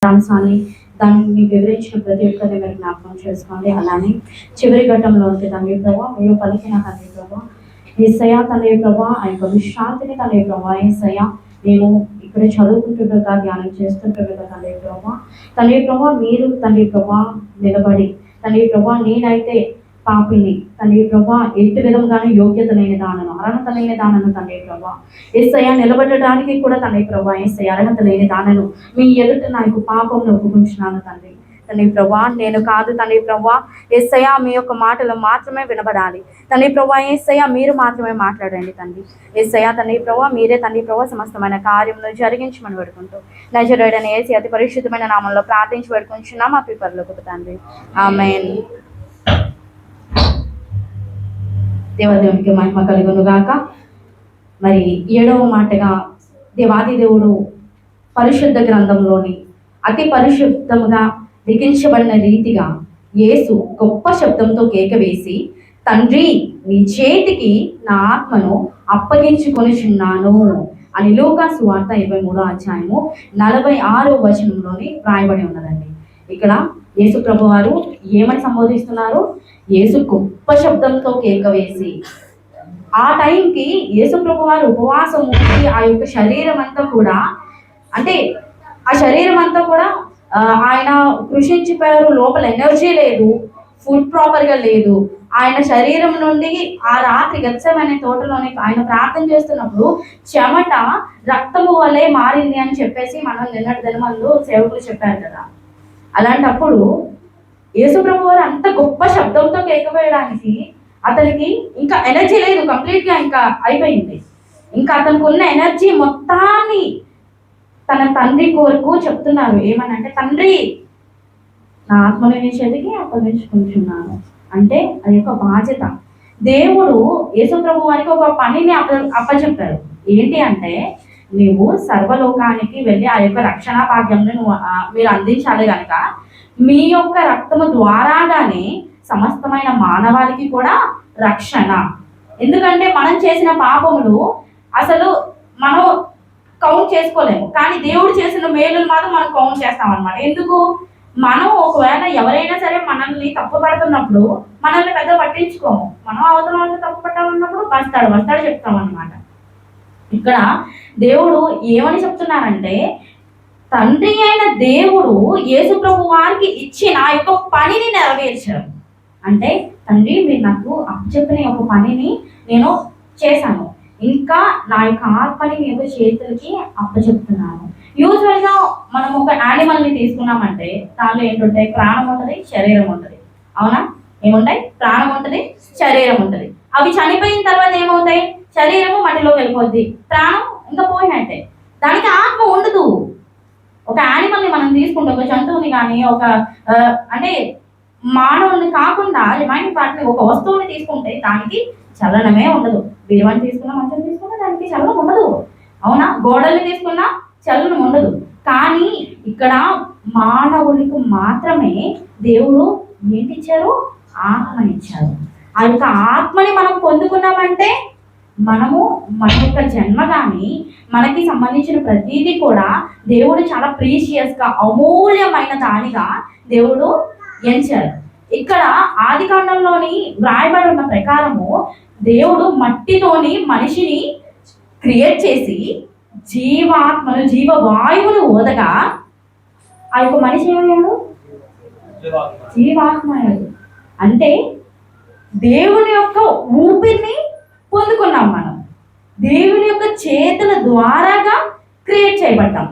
అంశాన్ని దాన్ని వివరించిన ప్రతి ఒక్కరిని మీరు జ్ఞాపకం చేసుకోండి. అలానే చివరి ఘట్టంలో ఉంటే తండ్రి ప్రభా మీరు పలికిన తండ్రి ప్రభా యేసయ్య తండ్రి ప్రభా ఆ యొక్క విశ్రాంతిని తండ్రి ప్రభా యేసయ్య మేము ఇక్కడ చదువుకుంటుండగా ధ్యానం చేస్తుంటుండగా తండ్రి ప్రభా మీరు తండ్రి ప్రభా నిలబడి తండ్రి ప్రభా నేనైతే పాపిని తండ్రి ప్రభా ఎట్టి విధంగానే యోగ్యత లేని దానను అర్హత లేని దానను తండ్రి ప్రభా యేసయ్య నిలబడడానికి కూడా తండ్రి ప్రభా యేసయ్య అర్హత లేని దానను మీ ఎదుట నాకు పాపంలో ఒప్పుకుంటున్నాను తండ్రి. తండ్రి ప్రభా నేను కాదు తండ్రి ప్రభా యేసయ్య మీ యొక్క మాటలు మాత్రమే వినబడాలి తండ్రి ప్రభా యేసయ్య మీరు మాత్రమే మాట్లాడండి తండ్రి. యేసయ్య తండ్రి ప్రభా మీరే తండ్రి ప్రభా సమస్తమైన కార్యములు జరిగించమని వేడుకుంటూ నజరేయుడైన యేసు అతి పరిశుద్ధమైన నామంలో ప్రార్థించి వేడుకుంటున్నాం మా పరలోకపు తండ్రి. ఆమేన్. దేవదేవునికి మహిమ కలుగును గాక. మరి 7వ మాటగా దేవాది దేవుడు పరిశుద్ధ గ్రంథంలోని అతి పరిశుద్ధముగా లిఖించబడిన రీతిగా యేసు గొప్ప శబ్దంతో కేక వేసి తండ్రి నీ చేతికి నా ఆత్మను అప్పగించుకొనిచున్నాను అని లూకా సువార్త 23వ అధ్యాయము 46వ వచనంలోని రాయబడి ఉన్నదండి. ఇక్కడ యేసు ప్రభు వారు ఏమని సంబోధిస్తున్నారు? యేసు గొప్ప శబ్దంతో కేక వేసి ఆ టైంకి యేసు ప్రభు వారు ఉపవాసం ఉండి ఆ యొక్క శరీరం అంతా కూడా అంటే ఆ శరీరం అంతా కూడా ఆయన కృషించిపోయారు. లోపల ఎనర్జీ లేదు, ఫుడ్ ప్రాపర్గా లేదు. ఆయన శరీరం నుండి ఆ రాత్రి గెత్సెమనే తోటలోనే ఆయన ప్రార్థన చేస్తున్నప్పుడు చెమట రక్తము వలె మారింది అని చెప్పేసి మనం నిన్నటి దినమందు సేవకులు చెప్పారు కదా. అలాంటప్పుడు యేసు ప్రభు వారు అంత గొప్ప శబ్దంతో కేకవేయడానికి అతనికి ఇంకా ఎనర్జీ లేదు, కంప్లీట్గా ఇంకా అయిపోయింది. ఇంకా అతనికి ఉన్న ఎనర్జీ మొత్తాన్ని తన తండ్రి కొరకు చెప్తున్నారు. ఏమనంటే తండ్రి నా ఆత్మను నీ చేతికి అప్పగించుకుంటున్నాను అంటే అది ఒక బాధ్యత. దేవుడు యేసు ప్రభు వారికి ఒక పనిని అప్పచెప్పారు. ఏంటి అంటే నీవు సర్వలోకానికి వెళ్ళి ఆ యొక్క రక్షణ భాగ్యంను మీరు అందించాలి కనుక మీ యొక్క రక్తము ద్వారాగానే సమస్తమైన మానవాళికి కూడా రక్షణ. ఎందుకంటే మనం చేసిన పాపములు అసలు మనం కౌంట్ చేసుకోలేము, కానీ దేవుడు చేసిన మేలులు మాత్రం మనం కౌంట్ చేస్తాం అన్నమాట. ఎందుకు? మనం ఒకవేళ ఎవరైనా సరే మనల్ని తప్పు పడుతున్నప్పుడు మనల్ని పెద్ద పట్టించుకోము. మనం అవతల వాళ్ళని తప్పు పట్టాలన్నప్పుడు వస్తాడు చెప్తాం అన్నమాట. ఇక్కడ దేవుడు ఏమని చెప్తున్నారంటే తండ్రి అయిన దేవుడు యేసు ప్రభు వారికి ఇచ్చిన ఆ యొక్క పనిని నెరవేర్చారు. అంటే తండ్రి మీరు నాకు అప్పచెప్పిన ఒక పనిని నేను చేశాను, ఇంకా నా యొక్క ఆత్మని మీ యొక్క చేతులకి అప్పచెప్తున్నాను. యూజువల్గా మనం ఒక యానిమల్ని తీసుకున్నామంటే దానిలో ఏంటుంటాయి? ప్రాణం ఉంటుంది, శరీరం ఉంటుంది. అవునా? ఏముంటాయి? ప్రాణం ఉంటుంది, శరీరం ఉంటుంది. అవి చనిపోయిన తర్వాత ఏమవుతాయి? శరీరము మట్టిలోకి వెళ్ళిపోద్ది, ప్రాణం ఇంకా పోయినట్టే, దానికి ఆత్మ ఉండదు. ఒక యానిమల్ని మనం తీసుకుంటే, ఒక జంతువుని కానీ ఒక అంటే మానవుని కాకుండా రిమైనింగ్ పార్ట్ని ఒక వస్తువుని తీసుకుంటే దానికి చలనమే ఉండదు. బీరువాన్ని తీసుకున్నా, మంచం తీసుకున్నా దానికి చలనం ఉండదు. అవునా? గోడల్ని తీసుకున్నా చలనం ఉండదు. కానీ ఇక్కడ మానవులకు మాత్రమే దేవుడు ఏంటిచ్చారు? ఆత్మనిచ్చారు. ఆ యొక్క ఆత్మని మనం పొందుకున్నామంటే మనము మన యొక్క జన్మ కానీ మనకి సంబంధించిన ప్రతిదీ కూడా దేవుడు చాలా ప్రీషియస్గా అమూల్యమైన దానిగా దేవుడు ఎంచారు. ఇక్కడ ఆదికాండంలోని వ్రాయబడి ఉన్న ప్రకారము దేవుడు మట్టితోని మనిషిని క్రియేట్ చేసి జీవాత్మను జీవవాయువును ఓదగా ఆ యొక్క మనిషి ఏమయ్యాడు? జీవాత్మ అయ్యాడు. అంటే దేవుని యొక్క ఊపిరిని పొందుకున్నాం మనం. దేవుని యొక్క చేతుల ద్వారాగా క్రియేట్ చేయబడ్డాం.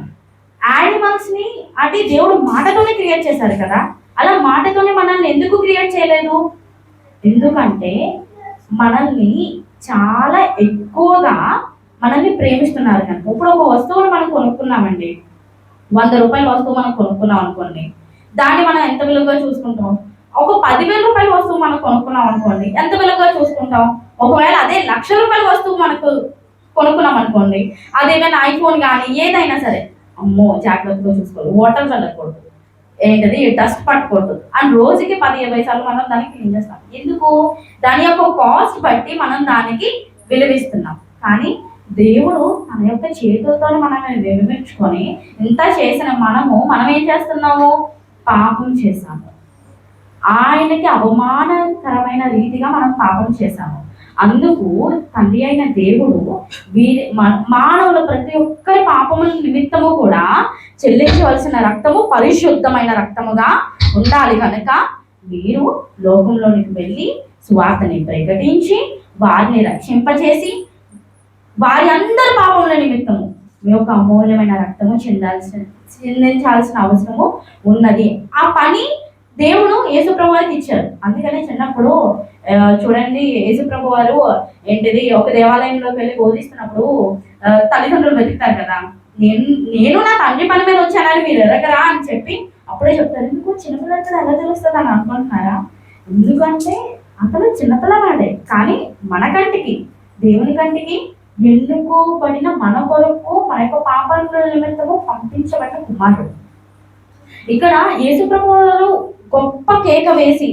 యానిమల్స్ని అది దేవుడు మాటతోనే క్రియేట్ చేశారు కదా. అలా మాటతోనే మనల్ని ఎందుకు క్రియేట్ చేయలేదు? ఎందుకంటే మనల్ని చాలా ఎక్కువగా మనల్ని ప్రేమిస్తున్నారు కనుక. ఇప్పుడు ఒక వస్తువును మనం కొనుక్కున్నామండి, 100 రూపాయల వస్తువు మనం కొనుక్కున్నాం అనుకోండి, దాన్ని మనం ఎంత విలువగా చూసుకుంటాం? ఒక 10,000 రూపాయల వస్తువు మనం కొనుక్కున్నాం అనుకోండి, ఎంత విలువగా చూసుకుంటాం? ఒకవేళ అదే 1,00,000 రూపాయల వస్తువు మనకు కొనుక్కున్నాం అనుకోండి, అదేమైనా ఐఫోన్ కానీ ఏదైనా సరే, అమ్మో జాగ్రత్తగా చూసుకోవాలి, వాటర్ వెళ్ళకూడదు, ఏంటది డస్ట్ పట్టకూడదు అని రోజుకి 10-20 సార్లు మనం దానికి క్లీన్ చేస్తాం. ఎందుకు? దాని యొక్క కాస్ట్ బట్టి మనం దానికి విలువిస్తున్నాం. కానీ దేవుడు మన యొక్క చేతులతో మనల్ని నిర్మించుకొని ఇంత చేసిన మనం ఏం చేస్తున్నాము? పాపం చేశాము. ఆయనకి అవమానకరమైన రీతిగా మనం పాపం చేశాము. అందుకు తండ్రి అయిన దేవుడు మానవుల ప్రతి ఒక్కరి పాపముల నిమిత్తము కూడా చెల్లించవలసిన రక్తము పరిశుద్ధమైన రక్తముగా ఉండాలి. కనుక మీరు లోకంలోనికి వెళ్ళి సువార్తని ప్రకటించి వారిని రక్షింపచేసి వారి అందరి పాపముల నిమిత్తము మీ యొక్క అమూల్యమైన రక్తము చెందించాల్సిన అవసరము ఉన్నది. ఆ పని దేవుడు యేసుప్రభు వారికి ఇచ్చారు. అందుకనే చిన్నప్పుడు చూడండి, యేసుప్రభు వారు ఏంటిది ఒక దేవాలయంలోకి వెళ్ళి బోధిస్తున్నప్పుడు తల్లిదండ్రులు వెతుకుతారు కదా, నేను నా తండ్రి పని మీద వచ్చానని మీరు ఎరగరా అని చెప్పి అప్పుడే చెప్తారు. ఎందుకు చిన్నపిల్లలకి ఎలా తెలుస్తుంది అని అనుకుంటున్నారా? ఎందుకంటే అతను చిన్నపిల్లవాడే, కానీ మన కంటికి దేవుని కంటికి ఎన్నుకోబడిన మన కొరకు మన యొక్క పాపాల నిమిత్తము పంపించబడిన కుమారుడు. ఇక్కడ యేసుప్రభు వారు గొప్ప కేక వేసి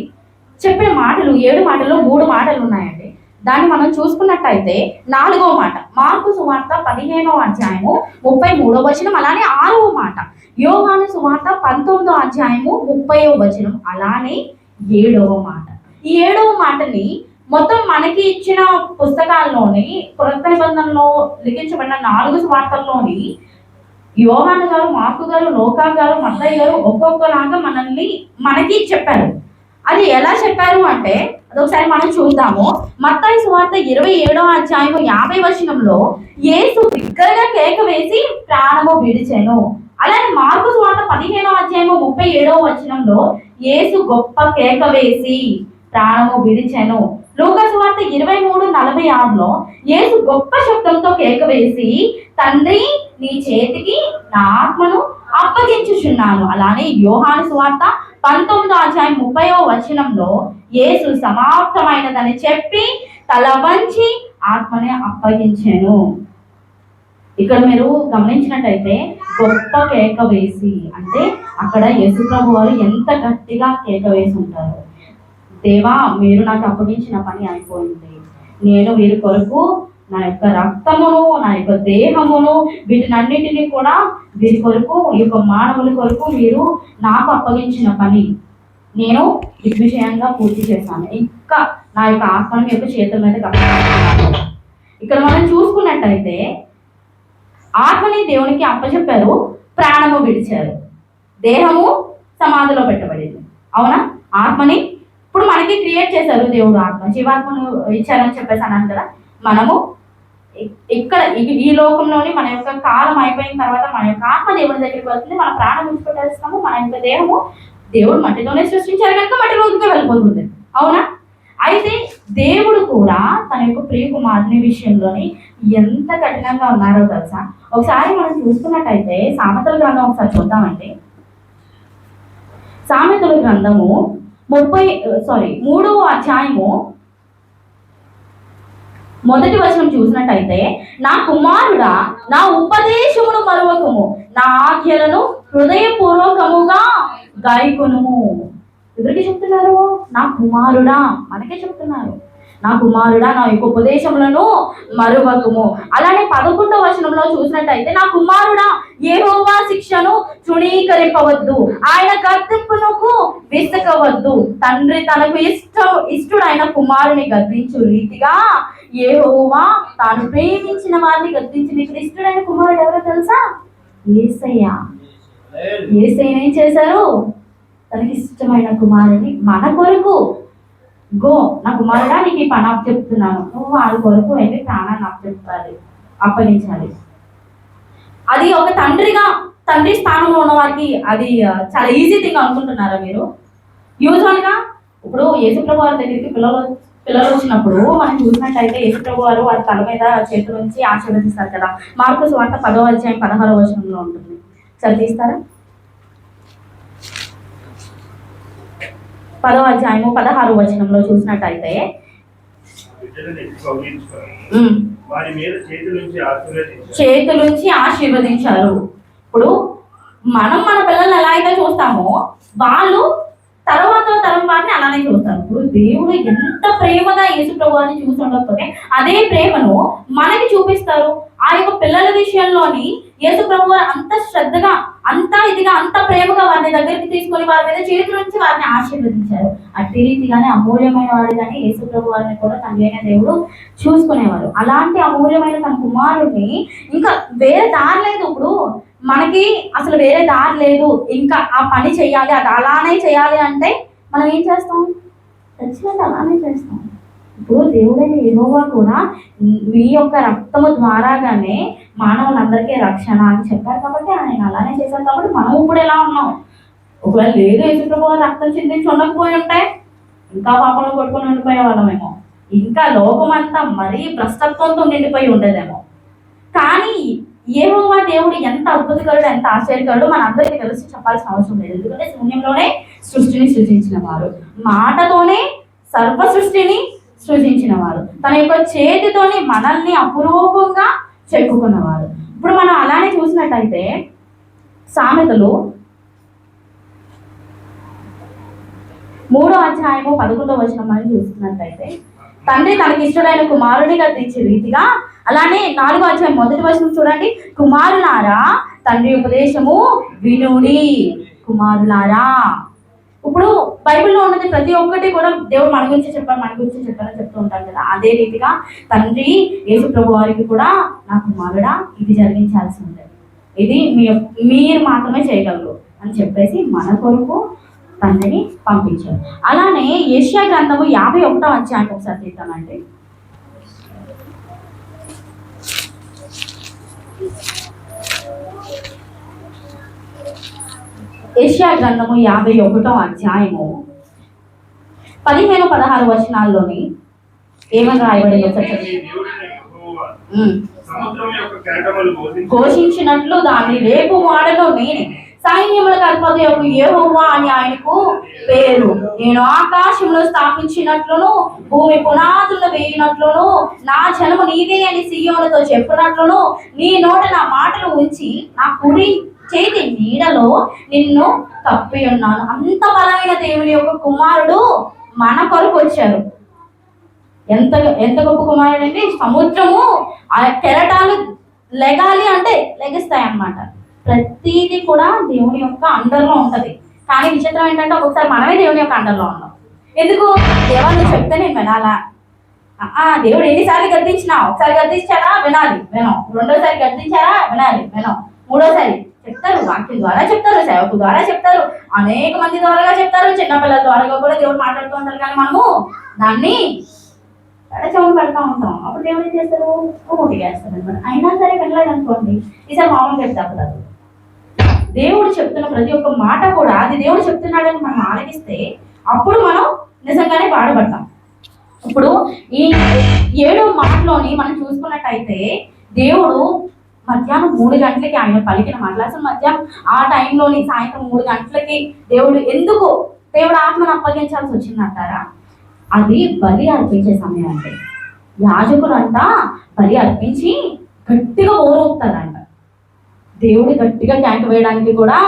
చెప్పిన మాటలు 7 మాటల్లో 3 మాటలు ఉన్నాయండి. దాన్ని మనం చూసుకున్నట్టయితే 4వ మాట మార్కు సువార్త 15వ అధ్యాయము 33వ వచనం, అలానే 6వ మాట యోహాను సువార్త 19వ అధ్యాయము 30వ వచనం, అలానే 7వ మాట. ఈ 7వ మాటని మొత్తం మనకి ఇచ్చిన పుస్తకాల్లోని కొత్త నిబంధనలో లిఖించబడిన 4 సువార్తల్లోని యోహాను గారు, మార్కు గారు, లోకా గారు, మత్తయి గారు ఒక్కొక్కలాగా మనకి చెప్పారు. అది ఎలా చెప్పారు అంటే అదొకసారి మనం చూద్దాము. మత్తయి సువార్త 27వ అధ్యాయము 50వ వచనంలో యేసు బిగ్గరగా కేక వేసి ప్రాణము విడిచెను. అలానే మార్కు సువార్త 15వ అధ్యాయము 37వ వచనంలో యేసు గొప్ప కేక వేసి ప్రాణము విడిచెను. లూకా సువార్త 23:46లో యేసు గొప్ప శబ్దంతో కేక వేసి తండ్రి నీ చేతికి నా ఆత్మను అప్పగించుచున్నాను. అలానే యోహాను సువార్త 19వ అధ్యాయం 30వ వచనంలో యేసు సమాప్తమైనదని చెప్పి తల వంచి ఆత్మని అప్పగించెను. ఇక్కడ మీరు గమనించినట్టయితే గొప్ప కేక వేసి అంటే అక్కడ యేసుప్రభు వారు ఎంత గట్టిగా కేక వేసి ఉంటారు. దేవా, మీరు నాకు అప్పగించిన పని అయిపోయింది. నేను వీరి కొరకు నా యొక్క రక్తమును, నా యొక్క దేహమును, వీటినన్నిటినీ కూడా వీరి కొరకు, ఈ యొక్క మానవుల కొరకు మీరు నాకు అప్పగించిన పని నేను దిగ్విజయంగా పూర్తి చేశాను. ఇంకా నా యొక్క ఆత్మను మీ యొక్క చేతుల మీద కప్పిస్తున్నాను. ఇక్కడ మనం చూసుకున్నట్టయితే ఆత్మని దేవునికి అప్పచెప్పారు, ప్రాణము విడిచారు, దేహము సమాధిలో పెట్టబడింది. అవునా? ఆత్మని ఇప్పుడు మనకి క్రియేట్ చేశారు దేవుడు, ఆత్మ జీవాత్మను ఇచ్చారని చెప్పేసి అన్నాను కదా. మనము ఇక్కడ ఈ లోకంలోని మన యొక్క కాలం అయిపోయిన తర్వాత మన యొక్క ఆత్మ దేవుని దగ్గరికి వస్తుంది, మన ప్రాణం విడిచిపెట్టేస్తాము. మన యొక్క దేహము దేవుడు మట్టితోనే సృష్టించారు కనుక మట్టిలోకి వెళ్ళిపోతుంది. అవునా? అయితే దేవుడు కూడా తన యొక్క ప్రియ కుమారుని విషయంలోని ఎంత కఠినంగా ఉన్నారో తెలుసా? ఒకసారి మనం చూసుకున్నట్టయితే సామెతల గ్రంథం ఒకసారి చూద్దామండి. సామెతల గ్రంథము 3వ అధ్యాయము 1వ వచనం చూసినట్టయితే నా కుమారుడా నా ఉపదేశమును మరువకము, నా ఆజ్ఞలను హృదయపూర్వకముగా గాయకునుము. ఎవరికి చెప్తున్నారు? నా కుమారుడా, మనకే చెప్తున్నారు. నా కుమారుడా నా యొక్క ఉపదేశములను మరువకము. అలానే 11వ వచనంలో చూసినట్టయితే నా కుమారుడా యెహోవా శిక్షను తృణీకరింపవద్దు, ఆయన గద్దింపునకు విసకవద్దు. తండ్రి తనకు ఇష్టడైన కుమారుని గద్దించు రీతిగా యెహోవా తాను ప్రేమించిన వారిని గద్దించి. నీకు ఇష్టడైన కుమారుడు ఎవరో తెలుసా? యేసయ్య. యేసయ్య ఏం చేశారు? తనకి ఇష్టమైన కుమారుని మన కొరకు గో, నా కుమారుడా నీకు ఈ పని అప్పచెప్తున్నాను, నువ్వు వాళ్ళ కొరకు వెళ్ళి ప్రాణాన్ని అప్పగించాలి. అది ఒక తండ్రి స్థానంలో ఉన్న వారికి అది చాలా ఈజీ థింగ్ అనుకుంటున్నారా మీరు? యూజువల్గా ఇప్పుడు యేసుప్రభు వారి దగ్గరికి పిల్లలు వచ్చినప్పుడు మనం చూసినట్టయితే యేసుప్రభు వారు వారి తల మీద చేతుల నుంచి ఆశీర్వదిస్తారు కదా. మార్కు సువార్త 10వ అధ్యాయం 16వ వచనంలో ఉంటుంది. చదివిస్తారా? 10వ అధ్యాయము 16వ వచనంలో చూసినట్టయితే చేతులుంచి ఆశీర్వదించారు. ఇప్పుడు మనం మన పిల్లల్ని ఎలా అయితే చూస్తామో వాళ్ళు తర్వాత తరం వారిని అలానే చూస్తారు. ఇప్పుడు దేవుడు ఎంత ప్రేమగా యేసు ప్రభు వారిని చూసి ఉండకపోతే అదే ప్రేమను మనకి చూపిస్తారు. ఆ యొక్క పిల్లల విషయంలోని యేసు ప్రభు వారు అంత శ్రద్ధగా, అంత ఇదిగా, అంత ప్రేమగా వారిని దగ్గరికి తీసుకొని వారి మీద చేతుల నుంచి వారిని ఆశీర్వదించారు. అట్టి రీతిగానే అమూల్యమైన వాడిగానే యేసు ప్రభు వారిని కూడా తండ్రి అయిన దేవుడు చూసుకునేవారు. అలాంటి అమూల్యమైన తన కుమారుడిని ఇంకా వేరే దారి లేదు. ఇప్పుడు మనకి అసలు వేరే దారి లేదు, ఇంకా ఆ పని చెయ్యాలి, అది అలానే చేయాలి అంటే మనం ఏం చేస్తాం? ఖచ్చితంగా అలానే చేస్తాం. ఇప్పుడు దేవుడైన యెహోవా కూడా మీ యొక్క రక్తము ద్వారాగానే మానవులందరికీ రక్షణ అని చెప్పారు కాబట్టి ఆయన అలానే చేశారు. కాబట్టి మనం ఇప్పుడు ఎలా ఉన్నాం? ఒకవేళ లేదు యేసు ప్రభువు రక్తం చిందించి ఉండకపోయి ఉంటే ఇంకా పాపంలో కొట్టుకొని ఉండిపోయే వాళ్ళమేమో, ఇంకా లోకమంతా మరీ భ్రష్టత్వంతో నిండిపోయి ఉండేదేమో. కానీ యెహోవా దేవుడు ఎంత అద్భుతకరుడు, ఎంత ఆశ్చర్యకరుడు మనందరికీ తెలిసి చెప్పాల్సిన అవసరం లేదు. ఎందుకంటే శూన్యంలోనే సృష్టిని సృజించిన వారు, మాటతోనే సర్వ సృష్టిని సృజించిన వారు, తన యొక్క చేతితోని మనల్ని అపురూపంగా చెక్కుకున్నవారు. ఇప్పుడు మనం అలానే చూసినట్టయితే సామెతలు 3వ అధ్యాయము 11వ వచనం అని చూస్తున్నట్టయితే, తండ్రి తనకి ఇష్టమైన కుమారుడిగా తెచ్చే రీతిగా, అలానే 4వ అధ్యాయం 1వ వచనం చూడండి, కుమారులారా తండ్రి ఉపదేశము వినుడి. కుమారులారా, ఇప్పుడు బైబిల్లో ఉన్నది ప్రతి ఒక్కటి కూడా దేవుడు మన గురించి చెప్పారని చెప్తూ ఉంటారు కదా. అదే రీతిగా తండ్రి యేసు ప్రభు వారికి కూడా, నా కుమారుడా ఇది జరిగించాల్సి ఉంటుంది, ఇది మీరు మాత్రమే చేయగలరు అని చెప్పేసి మన కొరకు తండ్రిని పంపించారు. అలానే యెషయా గ్రంథము 51వ అధ్యాయం ఒకసారి తీద్దామండి. యెషయా గ్రంథము 51వ అధ్యాయము 15-16 వచనాల్లోని ఏమని రాయబడిందో ఘోషించినట్లు దాన్ని రేపు వాడలో నేనే, సైన్యములకు అధిపతి యెహోవా అని ఆయనకు పేరు. నేను ఆకాశంలో స్థాపించినట్లును భూమి పునాదులను వేయినట్లును నా జనము నీవే అని సీయోనుతో చెప్పినట్లును నీ నోట నా మాటలు ఉంచి నా కుడి చేతి నీడలో నిన్ను కప్పి ఉన్నాను. అంత బలమైన దేవుని యొక్క కుమారుడు మన కొరకు వచ్చారు. ఎంత ఎంత గొప్ప కుమారుడు అంటే, సముద్రము ఆ కెరటాలు లెగాలి అంటే లెగిస్తాయి అన్నమాట. ప్రతిదీ కూడా దేవుని యొక్క అండర్లో ఉంటది. కానీ విచిత్రం ఏంటంటే ఒకసారి మనమే దేవుని యొక్క అండర్లో ఉన్నాం. ఎందుకు? దేవా నువ్వు చెప్తే నేను వినాలా? దేవుడు ఎన్నిసార్లు గద్దించినా, ఒకసారి గద్దించారా వినాలి, వినం. రెండోసారి గద్దించారా వినాలి, వినం. మూడోసారి చెప్తారు, వాక్యం ద్వారా చెప్తారు, సేవకు ద్వారా చెప్తారు, అనేక మంది ద్వారా చెప్తారు, చిన్నపిల్లల ద్వారా కూడా దేవుడు మాట్లాడుతూ ఉంటారు. కానీ మనము దాన్ని చెవులు పెడతా ఉంటాం. అప్పుడు దేవుడు ఏం చేస్తారు? ఓటిగా వేస్తారు అనమాట. అయినా సరే వినలేదు అనుకోండి, ఈసారి మామూలుగా చెప్తారు. దేవుడు చెప్తున్న ప్రతి ఒక్క మాట కూడా అది దేవుడు చెప్తున్నాడని మనం ఆలకిస్తే అప్పుడు మనం నిజంగానే బాధపడతాం. ఇప్పుడు ఈ 7వ మాటలోని మనం చూసుకున్నట్టయితే దేవుడు మధ్యాహ్నం 3 గంటలకి ఆయన పలికిన మాటలు, అసలు మధ్యాహ్నం ఆ టైంలోని సాయంత్రం 3 గంటలకి దేవుడు ఆత్మను అప్పగించాల్సి వచ్చిందంటారా? అది బలి అర్పించే సమయం అంటే. యాజకులంతా బలి అర్పించి గట్టిగా ఓరవుతారంట. దేవుడు గట్టిగా ట్యాంక్ వేయడానికి కూడా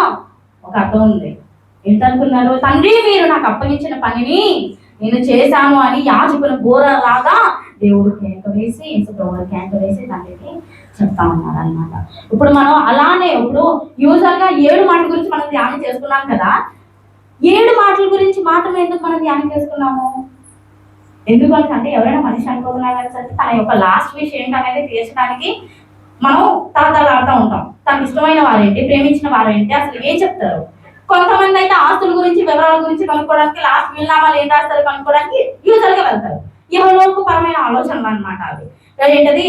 ఒక అర్థం ఉంది. ఏంటనుకున్నారు? తండ్రి మీరు నాకు అప్పగించిన పనిని నేను చేశాను అని యాజకుల బోరలాగా దేవుడు కేక వేసి, యేసుప్రభువు కేక వేసి తండ్రికి చెప్తా ఉన్నారు అనమాట. ఇప్పుడు మనం అలానే ఇప్పుడు యూజువల్గా 7 మాటల గురించి మనం ధ్యానం చేసుకున్నాం కదా. 7 మాటల గురించి మాత్రమే ఎందుకు మనం ధ్యానం చేసుకున్నాము? ఎందుకంటే ఎవరైనా మనిషి అనుకోవాలంటే తన యొక్క లాస్ట్ విష్ ఏంటనేది తీర్చడానికి మనం తహతలాడుతూ ఉంటాం. తనకు ఇష్టమైన వారేంటి, ప్రేమించిన వారేంటి, అసలు ఏం చెప్తారు. కొంతమంది అయితే ఆస్తుల గురించి, వివరాల గురించి కనుక్కోవడానికి, లాస్ట్ వీలునామాలు ఏం రాస్తారు కనుక్కోవడానికి యూజువల్ గా వెళ్తారు. ఎవరికి పరమైన ఆలోచనలు అనమాట అవి. ఏంటది,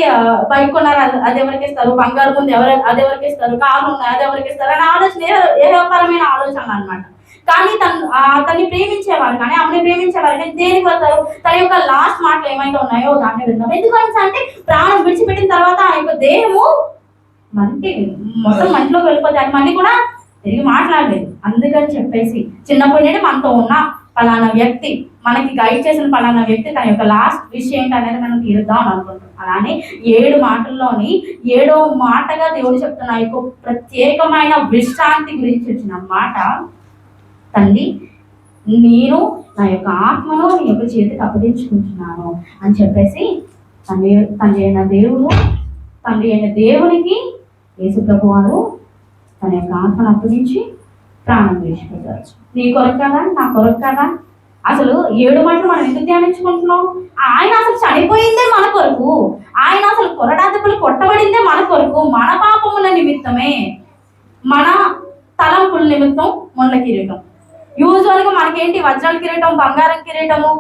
బైక్ కొన్నారు అది ఎవరికి ఇస్తారు, బంగారు ముందు అది ఎవరికి ఇస్తారు, కారు ఉన్నాయి అది ఎవరికి ఇస్తారు అనే ఆలోచన ఏ పరమైన ఆలోచనలు అనమాట. కానీ తన్ని ప్రేమించేవారు కానీ ఆమెను ప్రేమించేవారు కానీ దేనికి వెళ్తారు? తన యొక్క లాస్ట్ మాటలు ఏమైతే ఉన్నాయో దాన్ని విందాం. ఎందుకంటే ప్రాణం విడిచిపెట్టిన తర్వాత ఆ యొక్క దేహము మొత్తం మంటిలోకి వెళ్ళిపోతే అది మళ్ళీ కూడా తిరిగి మాట్లాడలేదు. అందుకని చెప్పేసి చిన్నప్పటి నుండి మనతో ఉన్న పలానా వ్యక్తి, మనకి గైడ్ చేసిన పలానా వ్యక్తి తన యొక్క లాస్ట్ విషయం ఏంటి అనేది మనం తీరుద్దాం అని అనుకుంటాం. అలానే 7 మాటల్లోని 7వ మాటగా దేవుడు చెప్తున్న యొక్క ప్రత్యేకమైన విశ్రాంతి గురించి వచ్చిన మాట, తండ్రి నేను నా యొక్క ఆత్మను నీ యొక్క చేతికి అప్పగించుకుంటున్నాను అని చెప్పేసి తండ్రి అయిన దేవునికి యేసు ప్రభు వారు తన యొక్క ఆత్మను అప్పగించి ప్రాణం విడిచిపెట్టారు. నీ కొరకు కదా, నా కొరకు కదా. అసలు 7 మాటలు మనం ఎందుకు ధ్యానించుకుంటున్నాం? ఆయన అసలు చనిపోయిందే మన కొరకు, ఆయన అసలు కొరడా దెబ్బలు కొట్టబడిందే మన కొరకు, మన పాపముల నిమిత్తమే, మన తలంపుల నిమిత్తం మొండ్ల కిరీటం. యూజువల్గా మనకేంటి, వజ్రాల కిరీటం, బంగారం కిరీటము,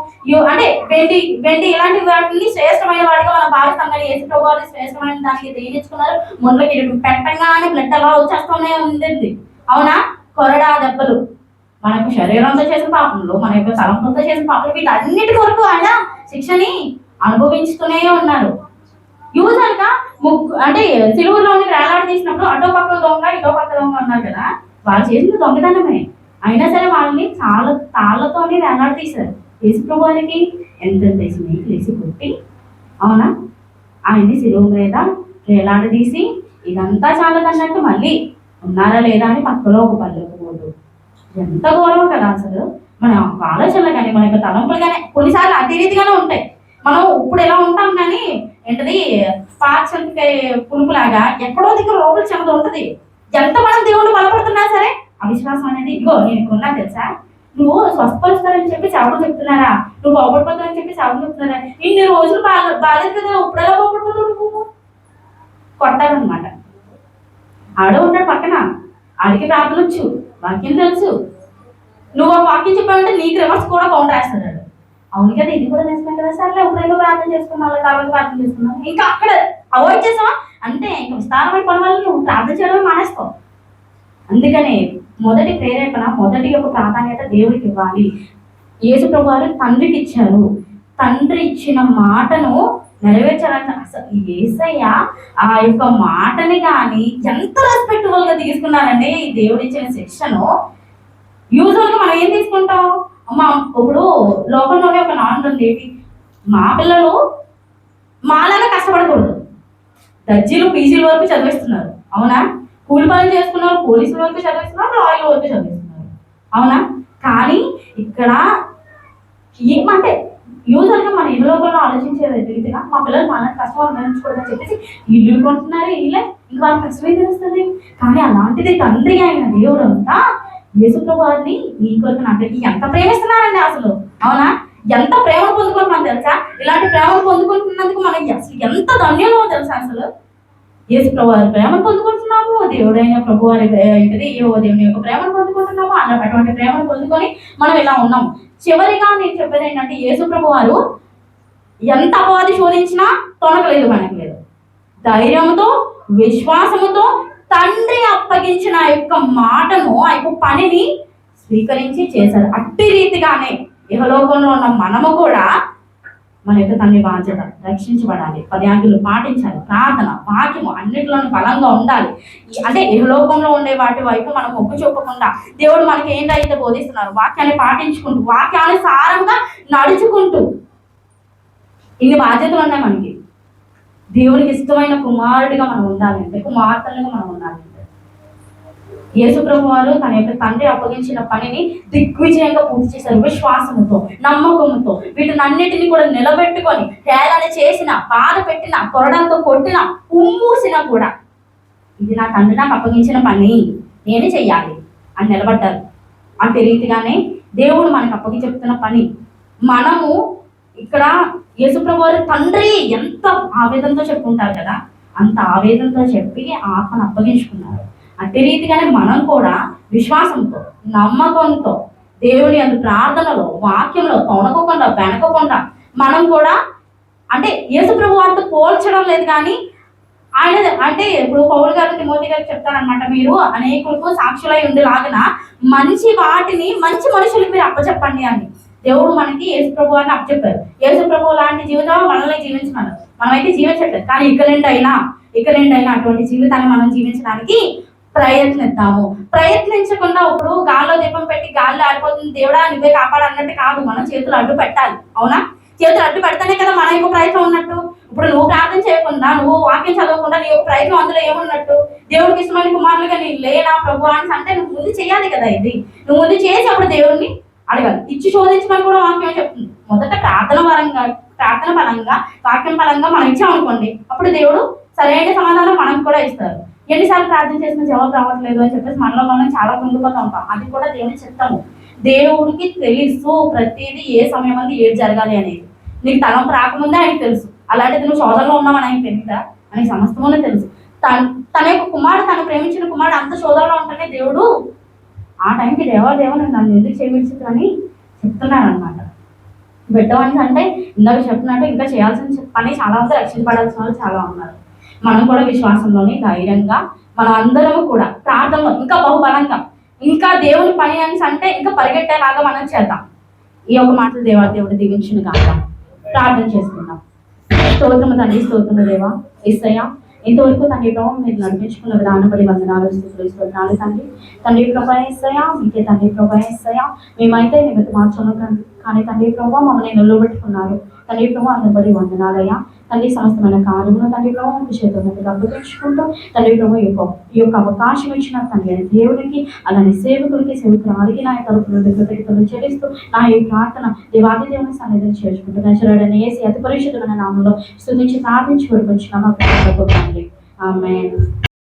అంటే వెండి ఇలాంటి వాటిని శ్రేష్టమైన వాటిగా మనం భావిస్తాం. కానీ యేసు ప్రభు వారు శ్రేష్టమైన దానికి దేనించుకున్నారు? మొండ్ల కిరీటం. పెట్టంగానే బ్లడ్ అలా వచ్చేస్తూనే ఉంది. అవునా? కొరడా దెబ్బలు మనకు శరీరంతో చేసిన పాపంలో, మన యొక్క తలంపులతో చేసిన పాపంలో, వీటన్నిటి కొరకు ఆయన శిక్షని అనుభవించుతూనే ఉన్నారు. యూజువల్గా అంటే సిలువలోని వేలాడి తీసినప్పుడు అటో పక్క దొంగ ఇటో పక్క దొంగ ఉన్నారు కదా, వాళ్ళు చేసిన దొంగతనమే. అయినా సరే వాళ్ళని తాళ్ళతోనే వేలాడి తీశారు. యేసు ప్రభువారికి ఎంత వేసి కొట్టి, అవునా, ఆయన్ని సిలువ మీద వేలాడదీసి ఇదంతా చాలదన్నట్టు మళ్ళీ ఉన్నారా లేదా అని పక్కలో ఒక పల్లెకు పోదు. ఎంత గౌరవం కదా అసలు. మన ఆలోచనలు కానీ మన యొక్క తలంపులు కానీ కొన్నిసార్లు అతి రీతిగానే ఉంటాయి. మనం ఇప్పుడు ఎలా ఉంటాం కానీ ఏంటది పాచంకాయ పులుపులాగా ఎక్కడో దగ్గర లోపల చెమట ఉంటుంది. ఎంత మనం దేవుడు బలపడుతున్నా సరే అవిశ్వాసం అనేది, ఇగో నేను ఇప్పుడున్నా తెలుసా, నువ్వు స్వస్థపరుస్తారని చెప్పి చావులు చెప్తున్నారా, నువ్వు బాగుపడిపోతావని చెప్పి చావులు చెప్తున్నారా, ఇన్ని రోజులు బాగాలేదు కదా, ఇప్పుడు ఎలా బాగుపడిపోతావు నువ్వు? కొట్టాలన్నమాట. ఆడ ఉంటాడు పక్కన, ఆడికి ప్రార్థనొచ్చు, వాక్యం తెలుసు. నువ్వు ఆ వాక్యం చెప్పావంటే నీకు రివర్స్ కూడా కౌంటర్ వేస్తున్నాడు. అవును కదా, ఇది కూడా నిజమే కదా, సర్లే ఎప్పుడైనా ప్రార్థన చేసుకున్నావు, తర్వాత ప్రార్థన చేసుకున్నావు, ఇంకా అక్కడ అవాయిడ్ చేసావా అంటే ఇంకా విస్తారమైన పని వల్ల నువ్వు ప్రార్థన చేయడం మానేస్తావు. అందుకనే మొదటి ప్రేరేపణ, మొదటి యొక్క ప్రాధాన్యత దేవుడికి ఇవ్వాలి. యేసు ప్రభు వారు తండ్రికి ఇచ్చారు. తండ్రి ఇచ్చిన మాటను నెరవేర్చాలంటే అసలు యేసయ్య ఆ యొక్క మాటని కానీ ఎంత రెస్పెక్టబుల్ గా తీసుకున్నారండి. ఈ దేవుడు ఇచ్చిన శిక్షను యూజువల్గా మనం ఏం తీసుకుంటాం? అమ్మా, ఇప్పుడు లోకంలోనే ఒక నాన్న ఉంది, మా పిల్లలు మాలాగా కష్టపడకూడదు. దర్జీలు పీజీల వరకు చదివిస్తున్నారు, అవునా? కూలి పనులు చేసుకున్నారు, పోలీసుల వరకు చదివిస్తున్నారు, లాయర్ల వరకు చదివిస్తున్నారు, అవునా? కానీ ఇక్కడ ఏమంటే యూజువల్గా మన ఇల్లు లోపల ఆలోచించే రీతిగా మా పిల్లలు మన కష్టం నేర్చుకోవడం చెప్పేసి ఇల్లు కొంటున్నారు, ఇల్లే ఇంకా వాళ్ళకి కష్టమే తెలుస్తుంది. కానీ అలాంటిది తండ్రి అయిన దేవుడు అంతా యేసు ప్రభువారిని నీ కొరకు నాకకి ఎంత ప్రేమిస్తున్నారండి అసలు, అవునా? ఎంత ప్రేమను పొందుకుంటున్నాం తెలుసా? ఇలాంటి ప్రేమను పొందుకుంటున్నందుకు మనకి అసలు ఎంత ధన్యమో తెలుసా? అసలు యేసు ప్రభువారి ప్రేమను పొందుకుంటున్నాము, దేవుడైన ప్రభువారి దేవుని యొక్క ప్రేమను పొందుకుంటున్నాము. అటువంటి ప్రేమను పొందుకొని మనం ఇలా ఉన్నాము. చివరిగా నేను చెప్పేది ఏంటంటే, యేసు ప్రభువారు ఎంత అపవాది శోధించినా తొనకలేదు, మనకు లేదు. ధైర్యంతో, విశ్వాసముతో తండ్రి అప్పగించిన ఆ యొక్క మాటను, ఆ యొక్క పనిని స్వీకరించి చేశారు. అట్టి రీతిగానే ఇహలోకంలో ఉన్న మనము కూడా మన యొక్క తండ్రి బాధ్యత రక్షించబడాలి, 10 ఆజ్ఞలు పాటించాలి, ప్రార్థన, వాక్యము అన్నిటిలోనూ బలంగా ఉండాలి. అంటే ఇహలోకంలో ఉండే వాటి వైపు మనం మొగ్గు చూపకుండా దేవుడు మనకి ఏంటైతే బోధిస్తున్నారు వాక్యాన్ని పాటించుకుంటూ, వాక్యానుసారంగా నడుచుకుంటూ, ఇన్ని బాధ్యతలు ఉన్నాయి మనకి. దేవుడికి ఇష్టమైన కుమారుడిగా మనం ఉండాలంటే, కుమార్తెలుగా మనం ఉండాలంటే, యేసు ప్రభు వారు తన యొక్క తండ్రి అప్పగించిన పనిని దిగ్విజయంగా పూర్తి చేశారు. విశ్వాసముతో, నమ్మకంతో, వీటినన్నిటిని కూడా నిలబెట్టుకొని హేళన చేసిన, బాధ పెట్టిన, కొరడంతో కొట్టిన, ఉమ్మూసినా కూడా ఇది నా తండ్రి నాకు అప్పగించిన పని, నేనే చెయ్యాలి అని నిలబడ్డారు. అంటే రీతిగానే దేవుడు మనకు అప్పగి చెప్తున్న పని మనము ఇక్కడ యేసు ప్రభు వారు తండ్రి ఎంత ఆవేదనతో చెప్పుకుంటారు కదా, అంత ఆవేదనతో చెప్పి ఆత్మను అప్పగించుకున్నారు. అట్టి రీతిగానే మనం కూడా విశ్వాసంతో, నమ్మకంతో, దేవుని అందు ప్రార్థనలో, వాక్యంలో తొణకకుండా, వెనకకుండా మనం కూడా అంటే యేసు ప్రభు వారితో పోల్చడం లేదు. కానీ ఆయన అంటే ఇప్పుడు పౌలు గారు తిమోతి గారు చెప్తారనమాట, మీరు అనేకులకు సాక్షులై ఉండేలాగిన మంచి వాటిని మంచి మనుషులకు మీరు అప్పచెప్పండి అని. దేవుడు మనకి యేసు ప్రభు వారిని అప్పచెప్పారు. యేసు ప్రభు లాంటి జీవితం మనల్ని జీవించమన్నారు. మనమైతే జీవించట్లేదు, కానీ ఇక నుండి అయినా అటువంటి జీవితాన్ని మనం జీవించడానికి ప్రయత్నిద్దాము. ప్రయత్నించకుండా ఇప్పుడు గాల్లో దీపం పెట్టి గాల్లో ఆడిపోతుంది, దేవుడా నువ్వే కాపాడన్నట్టు కాదు. మనం చేతులు అడ్డు పెట్టాలి, అవునా? చేతులు అడ్డు పెడితేనే కదా మన యొక్క ప్రయత్నం ఉన్నట్టు. ఇప్పుడు నువ్వు ప్రార్థన చేయకుండా, నువ్వు వాక్యం చదవకుండా నీ యొక్క ప్రయత్నం అందులో ఏమున్నట్టు? దేవుడికి ఇష్టమైన కుమారులుగా నేను లేనా ప్రభు అని అంటే నువ్వు ముందు చేయాలి కదా. ఇది నువ్వు ముందు చేసి అప్పుడు దేవుడిని అడగాలి. ఇచ్చి శోధించమని కూడా వాక్యం చెప్తుంది. మొదట ప్రార్థన పరంగా వాక్యం పరంగా మనం ఇచ్చామనుకోండి, అప్పుడు దేవుడు సరైన సమాధానం మనకు కూడా ఇస్తారు. ఎన్నిసార్లు ప్రార్థన చేసిన జవాబు రావట్లేదు అని చెప్పేసి మనలో మనం చాలా కుంగిపోతూ ఉంటాం. అది కూడా దేవుని చిత్తము. దేవుడికి తెలుసు ప్రతిదీ ఏ సమయం అంది ఏది జరగాలి అనేది. నీకు తలంపు రాకముందే ఆయనకి తెలుసు. అలాంటిది నువ్వు శోధనలో ఉన్నామని ఆయన తెలియదా? ఆయనకి సమస్తమనే తెలుసు. తన యొక్క కుమారుడు, తను ప్రేమించిన కుమారుడు అంత శోధనలో ఉంటేనే దేవుడు ఆ టైంకి దేవా నన్ను ఎందుకు చేయించదు అని చెప్తున్నాడు అనమాట. బిడ్డవానికి అంటే ఇందాక చెప్తున్నట్టు ఇంకా చేయాల్సిన పని చాలా ఉంది, రక్షించబడాల్సిన వాళ్ళు చాలా ఉన్నారు. మనం కూడా విశ్వాసంలోని ధైర్యంగా మనం అందరము కూడా ప్రార్థనలో ఇంకా బహుబలంగా ఇంకా దేవుని పని అని అంటే ఇంకా పరిగెట్టేలాగా మనం చేద్దాం. ఈ యొక్క మాటలు దేవుడు దీవించిన కాక ప్రార్థన చేసుకుందాం. స్తోత్రము తండ్రి, స్తోత్రము దేవా యేసయ్య. ఇంతవరకు తండ్రి ప్రభావం మీరు నడిపించుకున్న విధానం బట్టి వందనాలు, స్తుతులు, స్తోత్రాలు తండ్రి ప్రభా యేసయ్య. మీకే తండ్రి ప్రభా యేసయ్య. మేమైతే నిమిత్త మార్చను కానీ తండ్రి ప్రభావ మమ్మల్ని నిలబెట్టుకున్నారు. తండ్రి ప్రభావ అందరి వందనాలయ్యా. తండ్రి సమస్తమైన కార్యములు తండ్రి ప్రభావం మీ చేతులు అప్పగించుకుంటూ తండ్రి ప్రభావ ఈ యొక్క అవకాశం ఇచ్చిన తండ్రి దేవునికి అలానే సేవకురాలికి నా తరపు నుండి కృతజ్ఞతలు చెల్లిస్తూ నా ఈ ప్రార్థన దేవాది దేవుని సన్నిధిని చేర్చుకుంటూ నజరేయుడైన యేసు అతి పరిశుద్ధమైన నామములో స్తుతించి ప్రార్థించి కొడుకొచ్చిన మా తండ్రి. ఆమేన్.